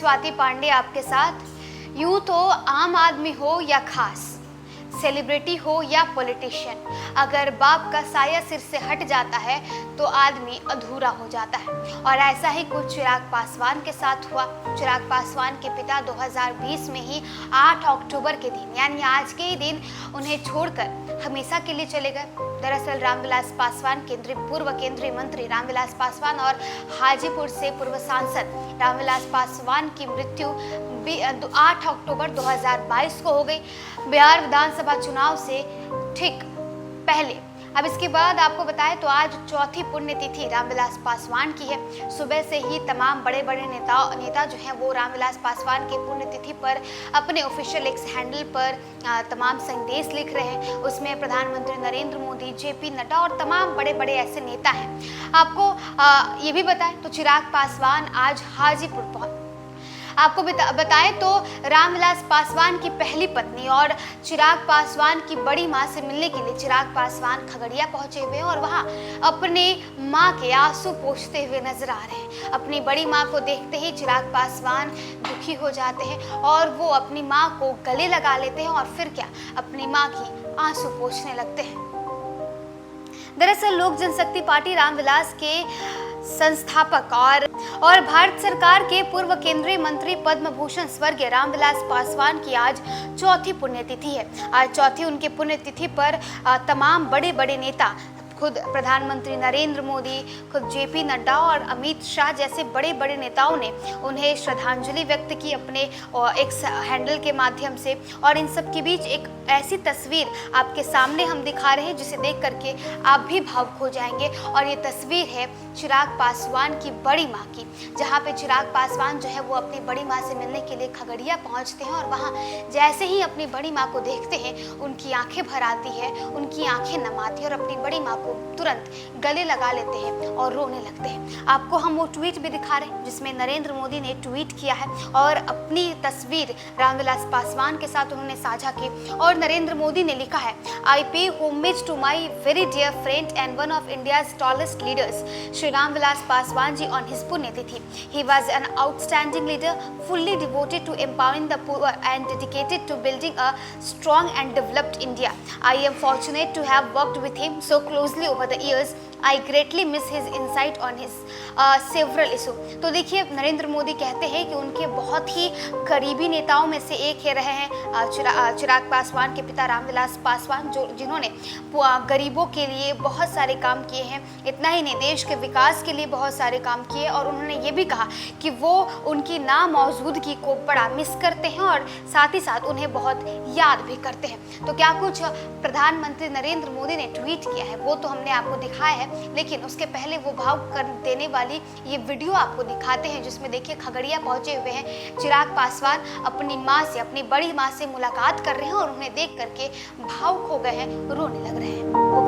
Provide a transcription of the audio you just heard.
स्वाति पांडे आपके साथ। यूं तो आम आदमी हो या खास, सेलिब्रिटी हो या पॉलिटिशियन, अगर बाप का साया सिर से हट जाता है तो आदमी अधूरा हो जाता है। और ऐसा ही कुछ चिराग पासवान के साथ हुआ। चिराग पासवान के पिता 2020 में ही 8 अक्टूबर के दिन, यानी आज के ही दिन, उन्हें छोड़कर हमेशा के लिए चले गए। दरअसल रामविलास पासवान पूर्व केंद्रीय मंत्री रामविलास पासवान और हाजीपुर से पूर्व सांसद रामविलास पासवान की मृत्यु 8 अक्टूबर 2022 को हो गई, बिहार विधानसभा चुनाव से ठीक पहले। अब इसके बाद आपको बताएं तो आज चौथी पुण्यतिथि रामविलास पासवान की है। सुबह से ही तमाम बड़े बड़े नेता जो हैं वो रामविलास पासवान की पुण्यतिथि पर अपने ऑफिशियल एक्स हैंडल पर तमाम संदेश लिख रहे हैं। उसमें प्रधानमंत्री नरेंद्र मोदी, जेपी नड्डा और तमाम बड़े बड़े ऐसे नेता हैं। आपको ये भी बताएं तो चिराग पासवान आज हाजीपुर पहुंचे। आपको बताएं तो रामविलास पासवान की पहली पत्नी और चिराग पासवान की बड़ी मां से मिलने के लिए चिराग पासवान खगड़िया पहुंचे हुए हैं और वहां अपने मां के आंसू पोंछते हुए नजर आ रहे हैं। अपनी बड़ी मां को देखते ही चिराग पासवान दुखी हो जाते हैं और वो अपनी मां को गले लगा लेते हैं और फिर क्या, अपनी मां की आंसू पोंछने लगते हैं। दरअसल लोक जनशक्ति पार्टी रामविलास के संस्थापक और भारत सरकार के पूर्व केंद्रीय मंत्री पद्म भूषण स्वर्गीय रामविलास पासवान की आज चौथी पुण्यतिथि है। आज चौथी उनके पुण्यतिथि पर तमाम बड़े बड़े नेता, खुद प्रधानमंत्री नरेंद्र मोदी, खुद जेपी नड्डा और अमित शाह जैसे बड़े बड़े नेताओं ने उन्हें श्रद्धांजलि व्यक्त की अपने एक्स हैंडल के माध्यम से। और इन सब के बीच एक ऐसी तस्वीर आपके सामने हम दिखा रहे हैं जिसे देख करके आप भी भावुक हो जाएंगे। और ये तस्वीर है चिराग पासवान की बड़ी माँ की, जहाँ पे चिराग पासवान जो है वो अपनी बड़ी माँ से मिलने के लिए खगड़िया पहुँचते हैं और वहाँ जैसे ही अपनी बड़ी माँ को देखते हैं उनकी आंखें भर आती है, उनकी आंखें नम आती है और अपनी बड़ी माँ को तुरंत गले लगा लेते हैं और रोने लगते हैं। आपको हम वो ट्वीट भी दिखा रहे हैं जिसमें नरेंद्र मोदी ने ट्वीट किया है और अपनी तस्वीर रामविलास पासवान के साथ उन्होंने साझा की। और नरेंद्र मोदी ने लिखा है, I pay homage to my very dear friend and one of India's tallest leaders Shri Ramvilas Paswan ji on his पुण्यतिथि. He was an outstanding leader, fully devoted to empowering the poor and dedicated to building a strong and developed India. I am fortunate to have worked with him so closely over the years. I greatly miss his insight on his several issues. तो देखिए नरेंद्र मोदी कहते हैं कि उनके बहुत ही करीबी नेताओं में से एक ही रहे हैं चिराग पासवान के पिता रामविलास पासवान, जिन्होंने गरीबों के लिए बहुत सारे काम किए हैं। इतना ही नहीं, देश के विकास के लिए बहुत सारे काम किए। और उन्होंने ये भी कहा कि वो उनकी नामौजूदगी को बड़ा मिस करते हैं और साथ ही साथ उन्हें बहुत याद भी करते हैं। तो क्या कुछ प्रधानमंत्री नरेंद्र मोदी ने ट्वीट किया है वो तो हमने आपको दिखाया है, लेकिन उसके पहले वो भावुक कर देने वाली ये वीडियो आपको दिखाते हैं जिसमें देखिए खगड़िया पहुंचे हुए हैं चिराग पासवान, अपनी माँ से, अपनी बड़ी माँ से मुलाकात कर रहे हैं और उन्हें देख करके भावुक हो गए हैं, रोने लग रहे हैं। वो